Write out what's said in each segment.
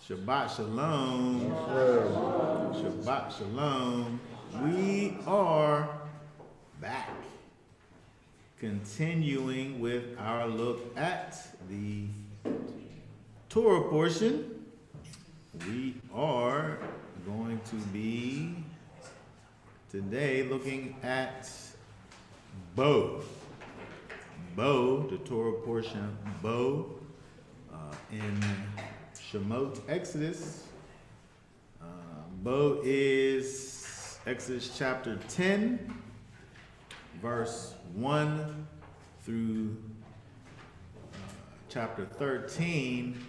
Shabbat Shalom. Shabbat Shalom. We are back, continuing with our look at the Torah portion. We are going to be today looking at Bo. Bo, the Torah portion Bo, in Shemot, Exodus. Bo is Exodus chapter 10, verse 1 through chapter 13,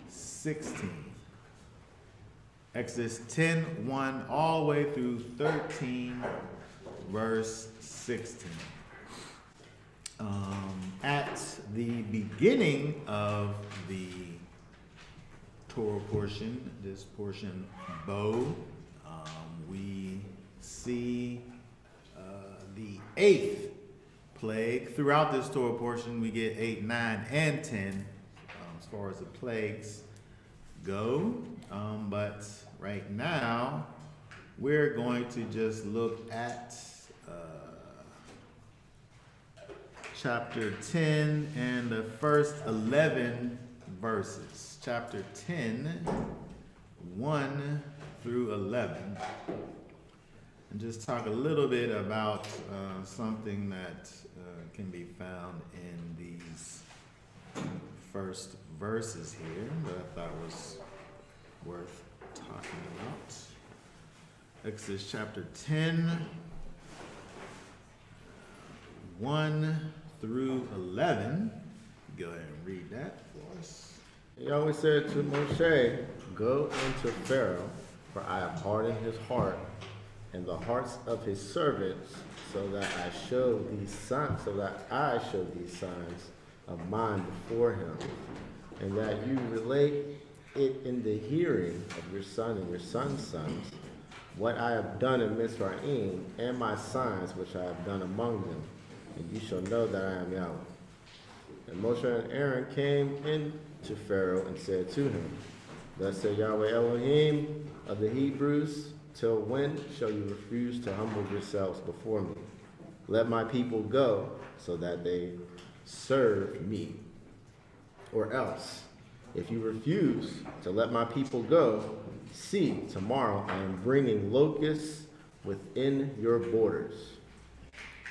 16. Exodus 10, 1 all the way through 13, verse 16. At the beginning of the Torah portion, this portion Bo, we see the 8th plague. Throughout this Torah portion, we get 8, 9, and 10 as far as the plagues go. But right now, we're going to just look at chapter 10 and the first 11 verses. Chapter 10, 1 through 11. And just talk a little bit about something that can be found in these first verses here that I thought was worth talking about. Exodus chapter 10, 1 through 11. Go ahead and read that for us. Yahweh said to Moshe, "Go unto Pharaoh, for I have hardened his heart and the hearts of his servants, so that I show these signs of mine before him, and that you relate it in the hearing of your son and your son's sons, what I have done in Mitzrayim, and my signs which I have done among them, and you shall know that I am Yahweh." And Moshe and Aaron came in to Pharaoh and said to him, "Thus said Yahweh Elohim of the Hebrews, till when shall you refuse to humble yourselves before me? Let my people go, so that they serve me. Or else, if you refuse to let my people go, see, tomorrow I am bringing locusts within your borders,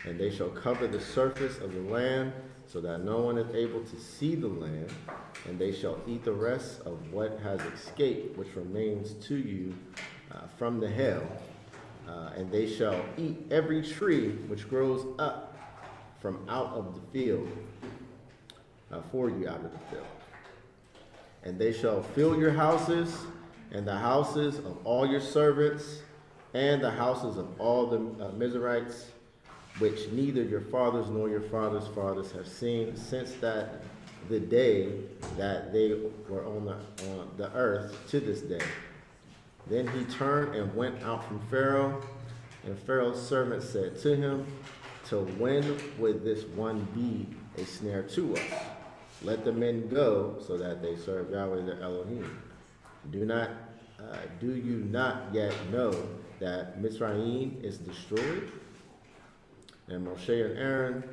and they shall cover the surface of the land, so that no one is able to see the land, and they shall eat the rest of what has escaped, which remains to you from the hail, and they shall eat every tree which grows up from out of the field, for you out of the field. And they shall fill your houses, and the houses of all your servants, and the houses of all the Mizrahites, which neither your fathers nor your fathers' fathers have seen since that the day that they were on the earth to this day." Then he turned and went out from Pharaoh, and Pharaoh's servants said to him, "Till when would this one be a snare to us? Let the men go, so that they serve Yahweh their Elohim. Do you not yet know that Mitzrayim is destroyed?" And Moshe and Aaron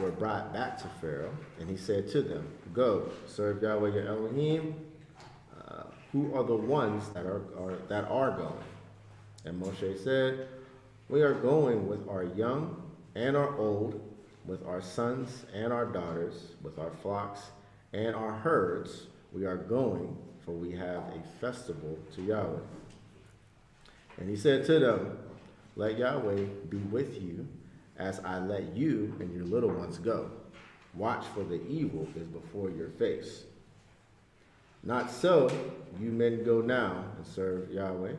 were brought back to Pharaoh, and he said to them, "Go, serve Yahweh your Elohim. Who are the ones that are going?" And Moshe said, "We are going with our young and our old, with our sons and our daughters, with our flocks and our herds. We are going, for we have a festival to Yahweh." And he said to them, "Let Yahweh be with you, as I let you and your little ones go. Watch, for the evil is before your face. Not so, you men go now and serve Yahweh,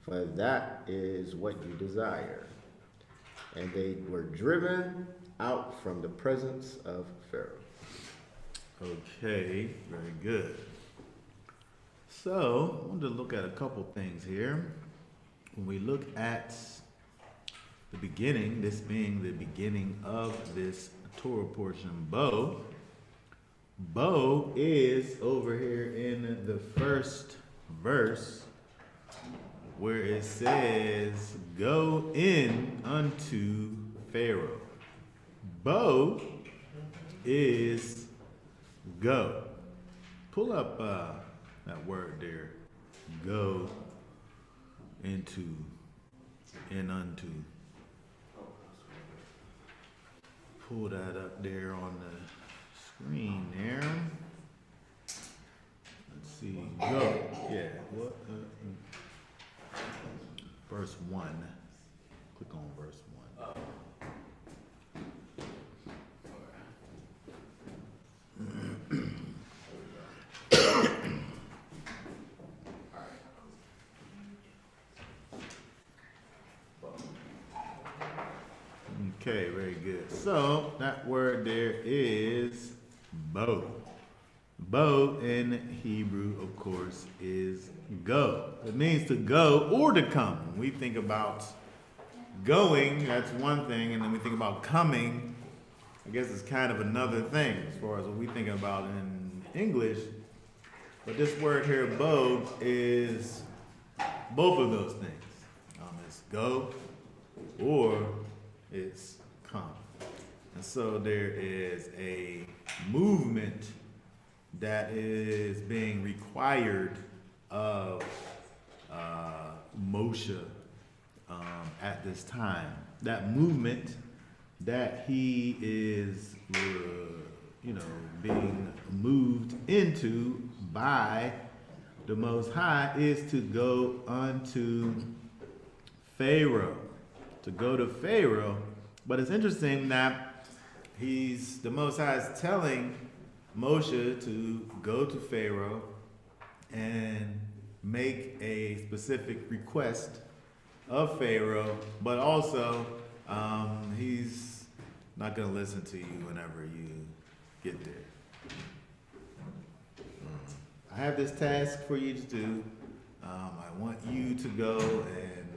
for that is what you desire." And they were driven out from the presence of Pharaoh. Okay, very good. So, I wanted to look at a couple things here. When we look at the beginning, this being the beginning of this Torah portion Bo, Bo is over here in the first verse where it says, go in unto Pharaoh. Bo is go. Pull up that word there. Go into and unto. Pull that up there on the screen there. Let's see. Go. Yeah. What? Verse 1. Click on verse 1. Okay, very good. So that word there is bo. Bo in Hebrew, of course, is go. It means to go or to come. When we think about going, that's one thing, and then we think about coming, I guess it's kind of another thing as far as what we think about in English. But this word here, bo, is both of those things. It's go or it's come. And so there is a movement that is being required of Moshe at this time. That movement that he is, being moved into by the Most High is to go unto Pharaoh. To go to Pharaoh. But it's interesting that the Most High is telling Moshe to go to Pharaoh and make a specific request of Pharaoh, but also he's not going to listen to you whenever you get there. I have this task for you to do. I want you to go and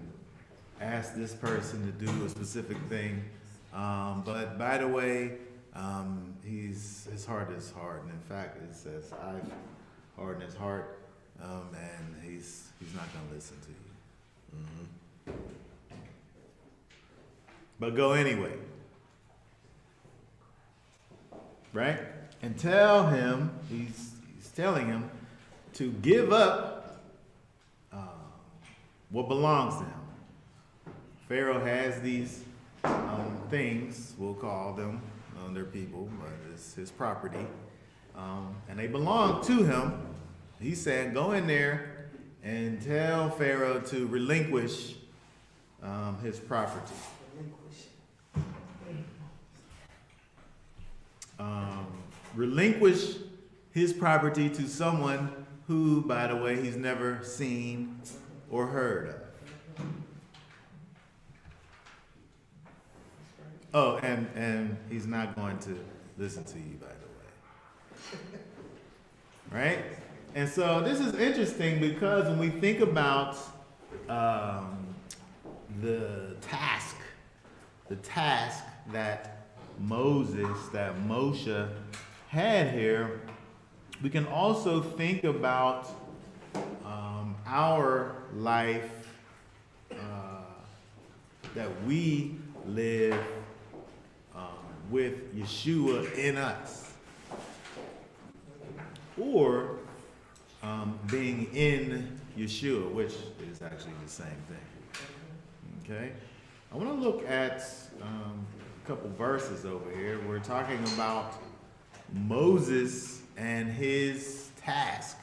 ask this person to do a specific thing. But by the way, his heart is hard. And in fact, it says, I've hardened his heart, and he's not going to listen to you. Mm-hmm. But go anyway. Right? And tell him, he's telling him to give up what belongs to him. Pharaoh has these things, we'll call them, they're people, but it's his property, and they belong to him. He said, go in there and tell Pharaoh to relinquish his property. Relinquish his property to someone who, by the way, he's never seen or heard of. Oh, and he's not going to listen to you, by the way. Right? And so this is interesting because when we think about the task that Moshe had here, we can also think about our life that we live with Yeshua in us, or being in Yeshua, which is actually the same thing. Okay? I want to look at a couple verses over here. We're talking about Moses and his task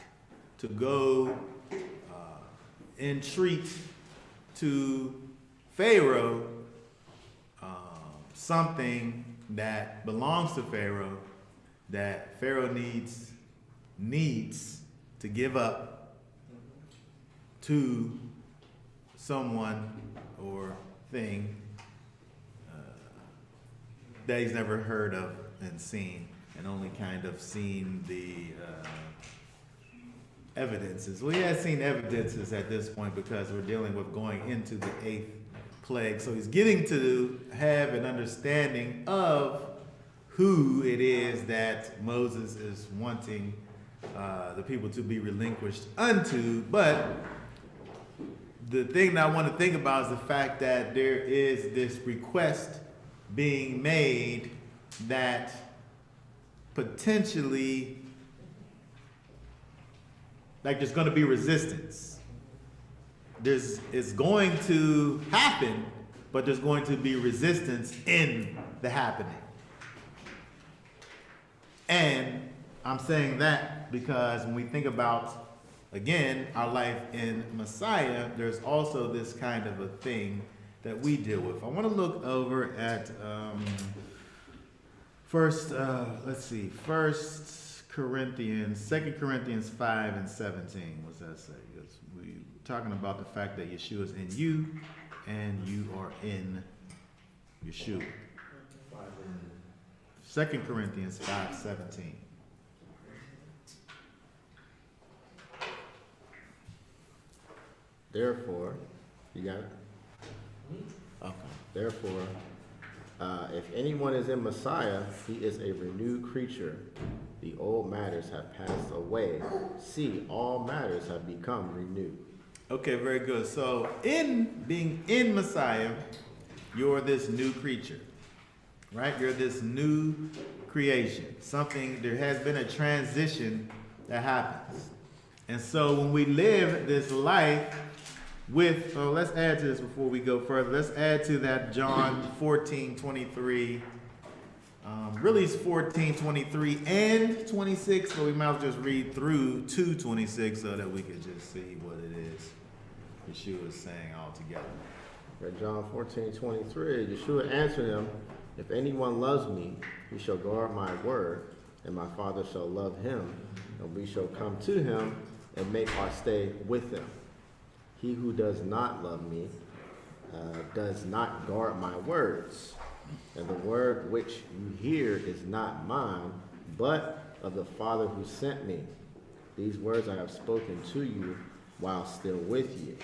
to go entreat to Pharaoh something that belongs to Pharaoh, that Pharaoh needs to give up to someone or thing that he's never heard of and seen, and only kind of seen the evidences. Well, he has seen evidences at this point because we're dealing with going into the 8th plague. So he's getting to have an understanding of who it is that Moses is wanting the people to be relinquished unto. But the thing that I want to think about is the fact that there is this request being made that potentially, like, there's going to be resistance. It's going to happen, but there's going to be resistance in the happening. And I'm saying that because when we think about, again, our life in Messiah, there's also this kind of a thing that we deal with. I want to look over at First Corinthians, 2 Corinthians 5 and 17. What's that say? We're talking about the fact that Yeshua is in you and you are in Yeshua. 2 Corinthians 5:17. Therefore, you got it? Okay. Therefore, if anyone is in Messiah, he is a renewed creature. The old matters have passed away. See, all matters have become renewed. Okay, very good. So, in being in Messiah, you're this new creature, right? You're this new creation. There has been a transition that happens. And so, when we live this life with, let's add to this before we go further. Let's add to that John 14:23. Really it's 14:23 and 26, but we might as well just read through to 26 so that we can just see what it is Yeshua is saying all together. Read John 14:23. Yeshua answered him, if anyone loves me, he shall guard my word, and my Father shall love him, and we shall come to him and make our stay with him. He who does not love me does not guard my words. And the word which you hear is not mine, but of the Father who sent me. These words I have spoken to you while still with you.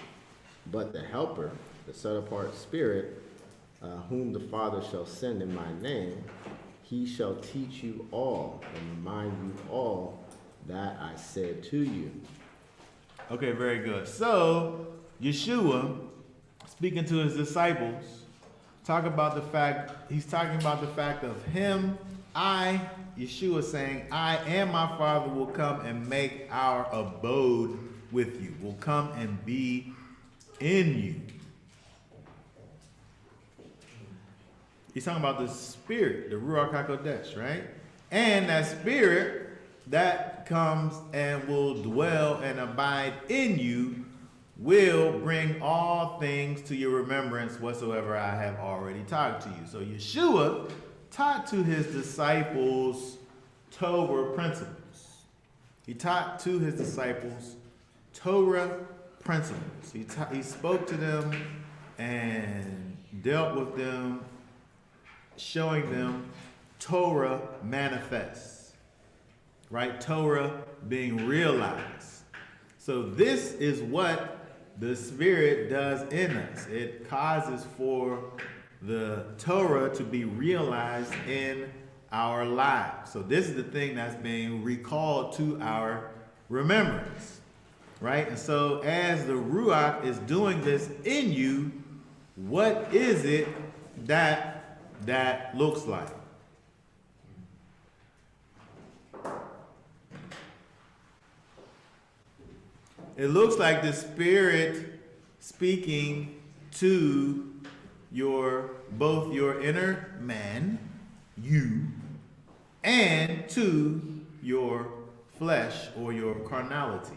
But the Helper, the set-apart Spirit, whom the Father shall send in my name, he shall teach you all and remind you all that I said to you. Okay, very good. So, Yeshua, speaking to his disciples, he's talking about the fact of him, Yeshua saying, I and my Father will come and make our abode with you. Will come and be in you. He's talking about the Spirit, the Ruach HaKodesh, right? And that Spirit that comes and will dwell and abide in you will bring all things to your remembrance whatsoever I have already taught to you. So Yeshua taught to his disciples Torah principles. He taught to his disciples Torah principles. He spoke to them and dealt with them, showing them Torah manifest, right? Torah being realized. So this is what the Spirit does in us. It causes for the Torah to be realized in our lives. So this is the thing that's being recalled to our remembrance, right? And so as the Ruach is doing this in you, what is it that looks like? It looks like the Spirit speaking to both your inner man, you, and to your flesh or your carnality.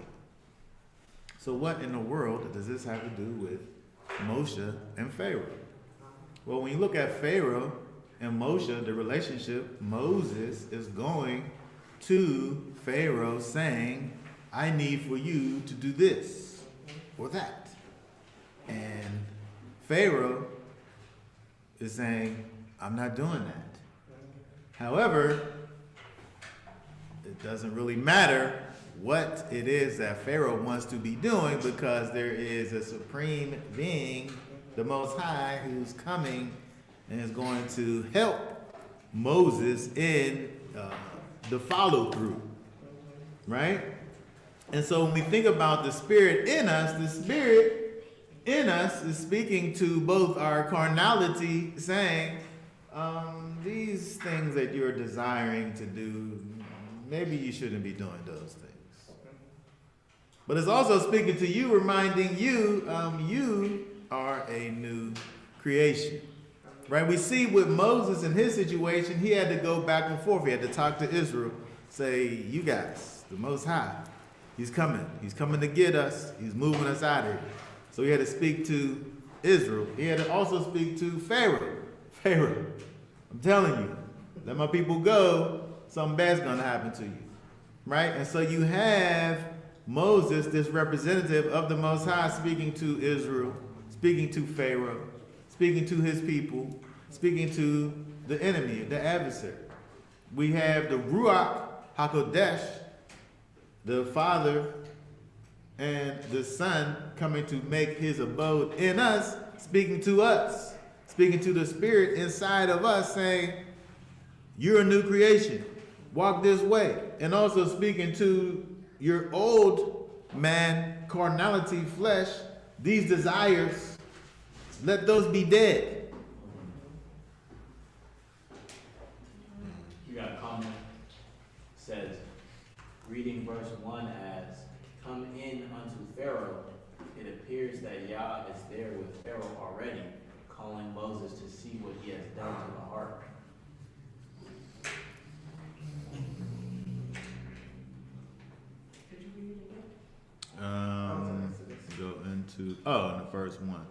So what in the world does this have to do with Moshe and Pharaoh? Well, when you look at Pharaoh and Moshe, the relationship, Moses is going to Pharaoh saying, I need for you to do this or that. And Pharaoh is saying, I'm not doing that. However, it doesn't really matter what it is that Pharaoh wants to be doing, because there is a supreme being, the Most High, who's coming and is going to help Moses in the follow through, right? And so when we think about the Spirit in us, the Spirit in us is speaking to both our carnality, saying, these things that you're desiring to do, maybe you shouldn't be doing those things. But it's also speaking to you, reminding you, you are a new creation. Right? We see with Moses in his situation, he had to go back and forth. He had to talk to Israel, say, you guys, the Most High, he's coming. He's coming to get us. He's moving us out of here. So he had to speak to Israel. He had to also speak to Pharaoh. Pharaoh, I'm telling you, let my people go, something bad's going to happen to you. Right? And so you have Moses, this representative of the Most High, speaking to Israel, speaking to Pharaoh, speaking to his people, speaking to the enemy, the adversary. We have the Ruach, HaKodesh, the Father and the Son coming to make his abode in us, speaking to us, speaking to the Spirit inside of us, saying, you're a new creation. Walk this way. And also speaking to your old man, carnality, flesh, these desires, let those be dead. You got a comment. Says, reading verse 1 as, come in unto Pharaoh, it appears that Yah is there with Pharaoh already, calling Moses to see what he has done to the heart. Go into, in the first one.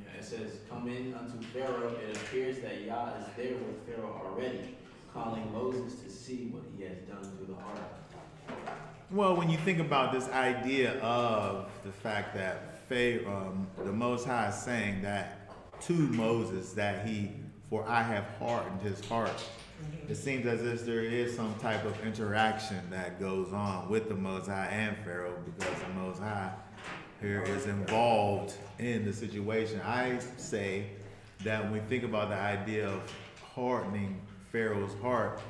Yeah, it says, come in unto Pharaoh, it appears that Yah is there with Pharaoh already, calling Moses to see what he has done to the heart. Well, when you think about this idea of the fact that the Most High is saying that to Moses that for I have hardened his heart. It seems as if there is some type of interaction that goes on with the Most High and Pharaoh, because the Most High here is involved in the situation. I say that when we think about the idea of hardening Pharaoh's heart,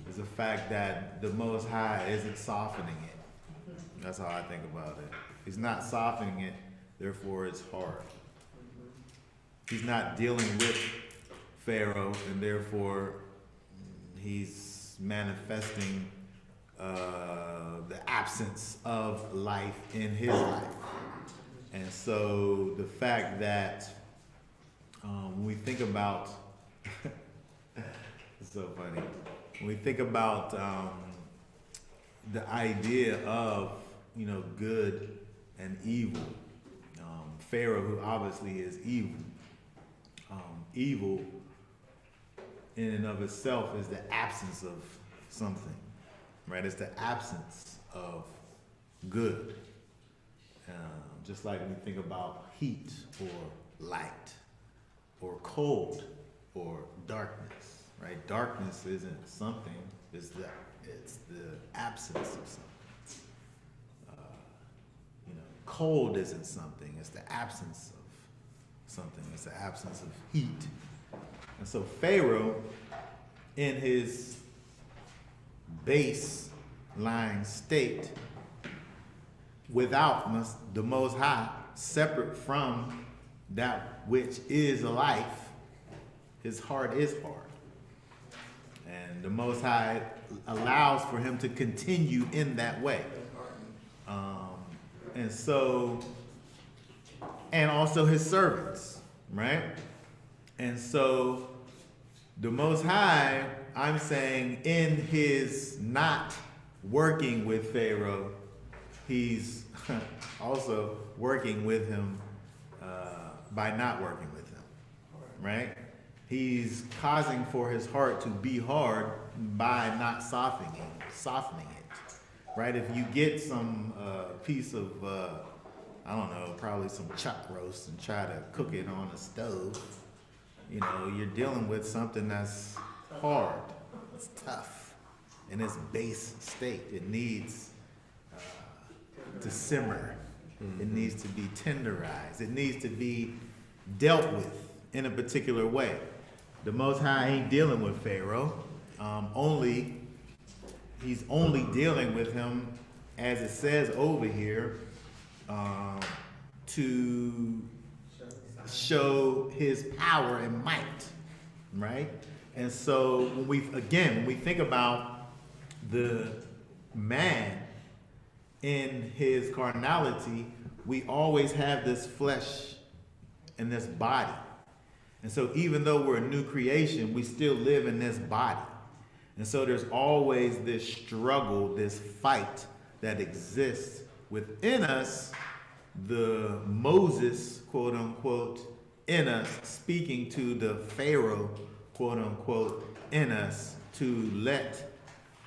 is the fact that the Most High isn't softening it. That's how I think about it. He's not softening it, therefore it's hard. He's not dealing with Pharaoh, and therefore he's manifesting the absence of life in his life. And so the fact that when we think about, it's so funny, when we think about the idea of, good and evil, Pharaoh, who obviously is evil, evil in and of itself is the absence of something, right? It's the absence of good. Just like when we think about heat or light or cold or darkness, right? Darkness isn't something, it's the absence of something. Cold isn't something, it's the absence of something, it's the absence of heat. And so Pharaoh, in his baseline state, without the Most High, separate from that which is life, his heart is hard. And the Most High allows for him to continue in that way. And so, and also his servants, right? And so the Most High, I'm saying, in his not working with Pharaoh, he's also working with him by not working with him, right? He's causing for his heart to be hard by not softening it, right? If you get some piece of, I don't know, probably some chuck roast and try to cook it on a stove, you're dealing with something that's hard, it's tough, in its base state. It needs to simmer. It needs to be tenderized. It needs to be dealt with in a particular way. The Most High ain't dealing with Pharaoh. He's only dealing with him, as it says over here, to show his power and might, right? And so when we think about the man in his carnality, we always have this flesh and this body. And so even though we're a new creation, we still live in this body. And so there's always this struggle, this fight that exists within us, the Moses, quote unquote, in us, speaking to the Pharaoh, quote unquote, in us, to let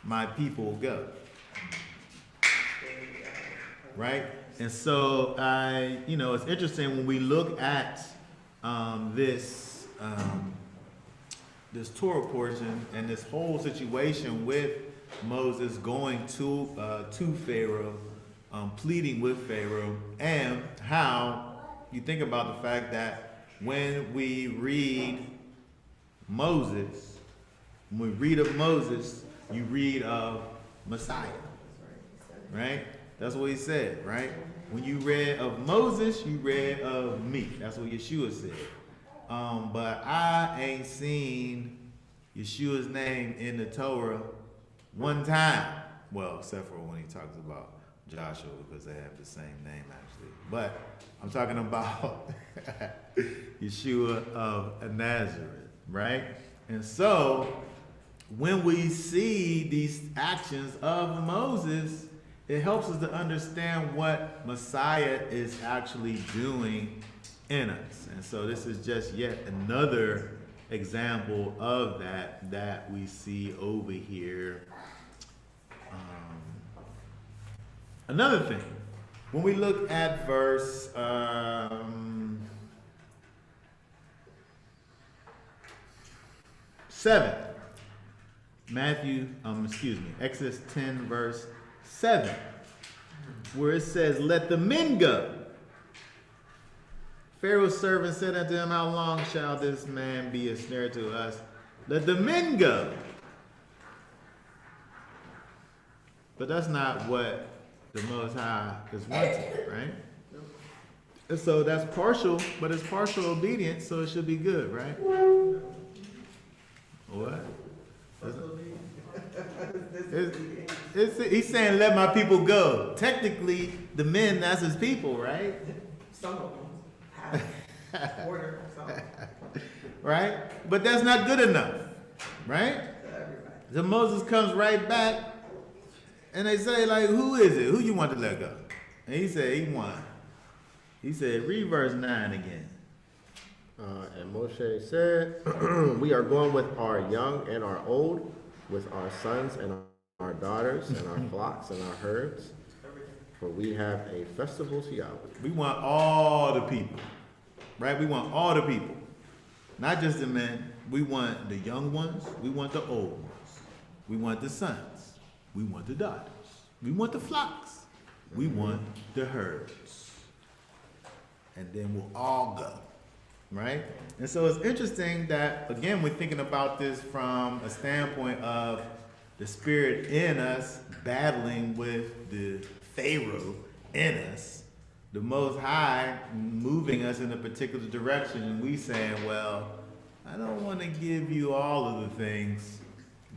my people go. Right? And so it's interesting when we look at this Torah portion and this whole situation with Moses going to Pharaoh, pleading with Pharaoh, and how you think about the fact that when we read Moses, when we read of Moses, you read of Messiah, right? That's what he said, right? When you read of Moses, you read of me. That's what Yeshua said. But I ain't seen Yeshua's name in the Torah one time. Well, except for when he talks about Joshua, because they have the same name actually. But I'm talking about Yeshua of Nazareth, right? And so when we see these actions of Moses, it helps us to understand what Messiah is actually doing in us. And so this is just yet another example of that we see over here. Another thing, when we look at verse 7, Exodus 10 verse 7, where it says, "Let the men go." Pharaoh's servant said unto him, "How long shall this man be a snare to us? Let the men go." But that's not what the Most High is wanting, right? And so that's partial, but it's partial obedience, so it should be good, right? What? He's saying, "Let my people go." Technically, the men, that's his people, right? Some of them have order, some Right? But that's not good enough, right? everybody. So Moses comes right back, and they say, like, "Who is it? Who you want to let go?" And he said, "He won." He said, read verse 9 again. And Moshe said, "We are going with our young and our old, with our sons and our daughters, and our flocks and our herds, for we have a festival to Yahweh." We want all the people, right? We want all the people, not just the men. We want the young ones. We want the old ones. We want the sons. We want the daughters. We want the flocks. We want the herds. And then we'll all go, right? And so it's interesting that, again, we're thinking about this from a standpoint of the spirit in us battling with the Pharaoh in us, the Most High moving us in a particular direction, and we saying, well, I don't want to give you all of the things,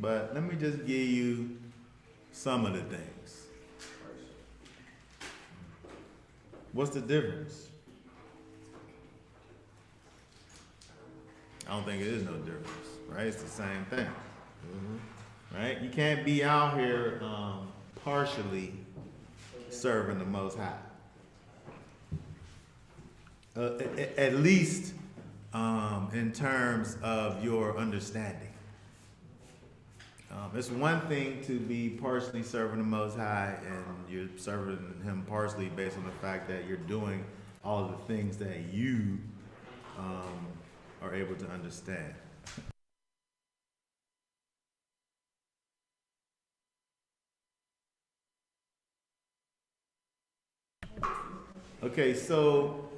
but let me just give you some of the things. What's the difference? I don't think it is no difference, right? It's the same thing, right? You can't be out here partially serving the Most High. At least in terms of your understanding. It's one thing to be partially serving the Most High, and you're serving Him partially based on the fact that you're doing all of the things that you are able to understand. Okay, so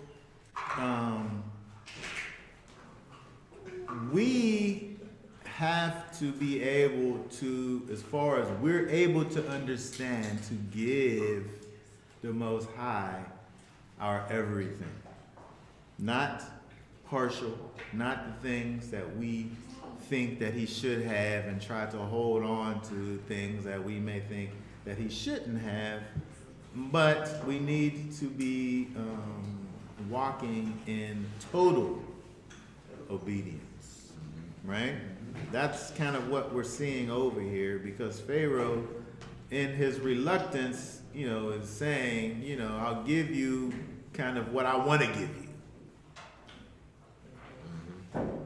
we have to be able to, as far as we're able to understand, to give the Most High our everything. Not partial, not the things that we think that he should have and try to hold on to things that we may think that he shouldn't have, but we need to be walking in total obedience, right? That's kind of what we're seeing over here, because Pharaoh, in his reluctance, is saying, I'll give you kind of what I want to give you,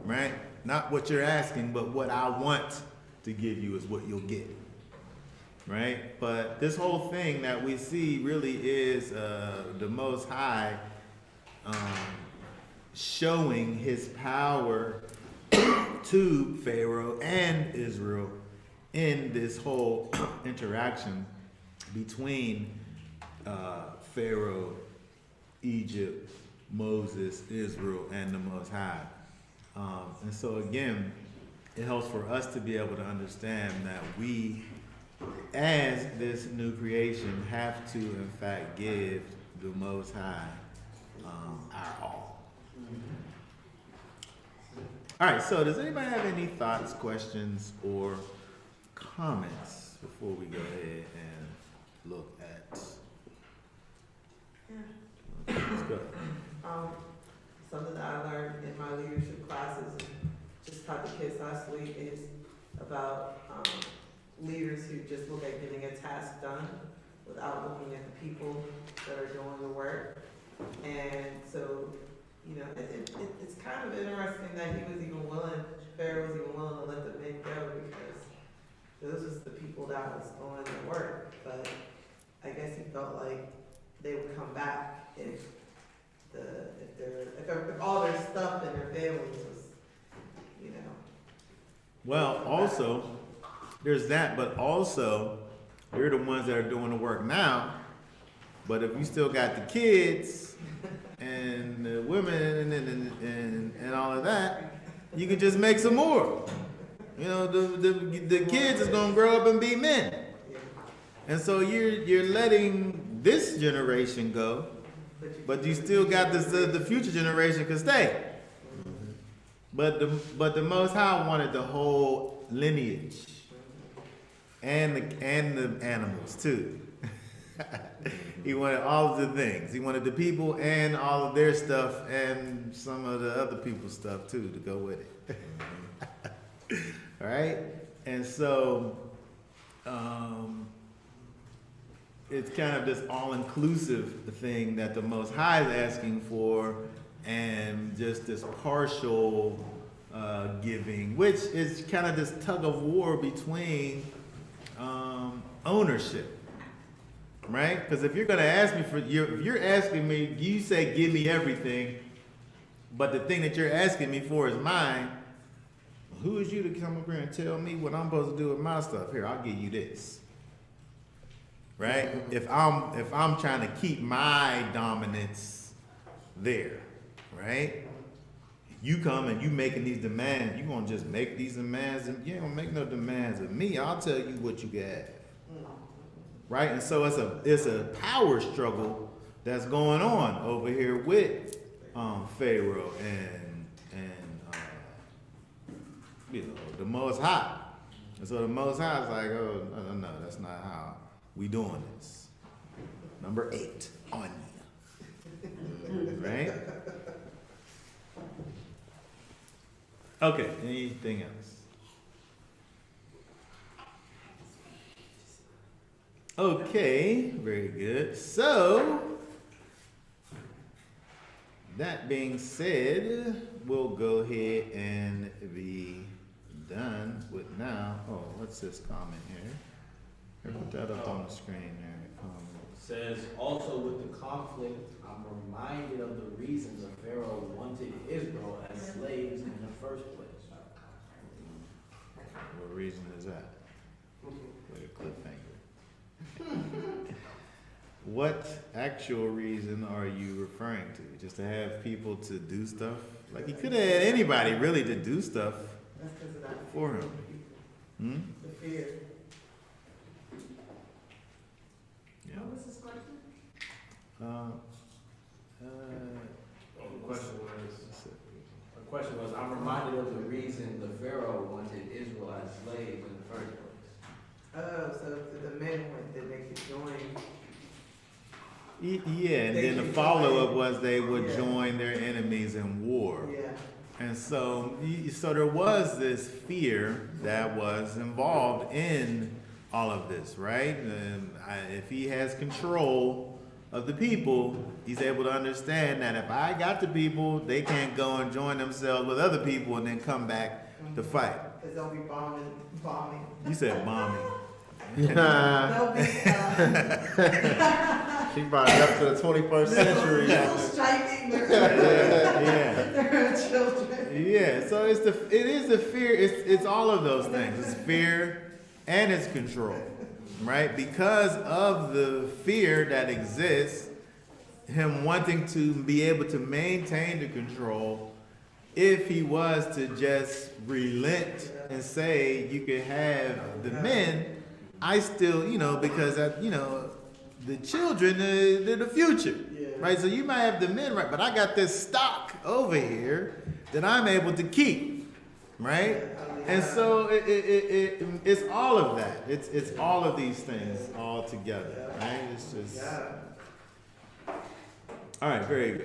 right? Not what you're asking, but what I want to give you is what you'll get, right? But this whole thing that we see really is the Most High showing his power to Pharaoh and Israel in this whole interaction between Pharaoh, Egypt, Moses, Israel, and the Most High. And so again, it helps for us to be able to understand that we, as this new creation, have to in fact give the Most High our all. All right, so does anybody have any thoughts, questions, or comments before we go ahead and look at? Let's go. Something that I learned in my leadership classes, and just taught the kids last week, is about leaders who just look at getting a task done without looking at the people that are doing the work. And so, it's kind of interesting that Pharaoh was even willing to let the men go, because those was the people that was doing the work. But I guess he felt like they would come back if all their stuff and their families was, Well, also, there's that, but also, they're the ones that are doing the work now. But if you still got the kids and the women and all of that, you can just make some more. The kids is gonna grow up and be men, and so you're letting this generation go, but you still got the future generation can stay. But the Most High wanted the whole lineage and the animals too. He wanted all of the things. He wanted the people and all of their stuff and some of the other people's stuff too to go with it. All right? And so it's kind of this all-inclusive thing that the Most High is asking for, and just this partial giving, which is kind of this tug of war between ownership. Right? Because if you're going to ask me if you're asking me, you say, give me everything, but the thing that you're asking me for is mine, who is you to come up here and tell me what I'm supposed to do with my stuff? Here, I'll give you this. Right? If I'm trying to keep my dominance there, right? You come and you making these demands, you going to just make these demands, and you ain't going to make no demands of me. I'll tell you what you can have. Right? And so it's a power struggle that's going on over here with Pharaoh and the Most High. And so the Most High is like, oh, no, that's not how we doing this. Number 8 on you. Right? Okay, anything else? Okay, very good. So, that being said, we'll go ahead and be done with now. Oh, what's this comment here? Here, put that up on the screen there. Says, also with the conflict, I'm reminded of the reasons that Pharaoh wanted Israel as slaves in the first place. What reason is that? Like a cliffhanger. what actual reason are you referring to? Just to have people to do stuff? Like he could have had anybody really to do stuff That's because of that. for him. Hmm? The fear. Yeah. What was this question? The question was, I'm reminded of the reason the Pharaoh wanted Israel as slaves in the first place. Oh, so if the men went, then they could join. Yeah, and They then the could follow-up join. was they would Yeah. join their enemies in war. Yeah. And so there was this fear that was involved in all of this, right? And if he has control of the people, he's able to understand that if I got the people, they can't go and join themselves with other people and then come back to fight. Because they'll be bombing. You said bombing. They'll be, She brought it up to the 21st century. little striking their, Yeah. their children. Yeah, so it is the fear, it's all of those things. It's fear and it's control. Right? Because of the fear that exists, him wanting to be able to maintain the control, if he was to just relent and say you could have the men, I still, because the children, they're the future. Yeah. Right? So you might have the men, right? But I got this stock over here that I'm able to keep. Right? And so it's all of that. It's all of these things all together. Right? It's just Yeah. all right, very good.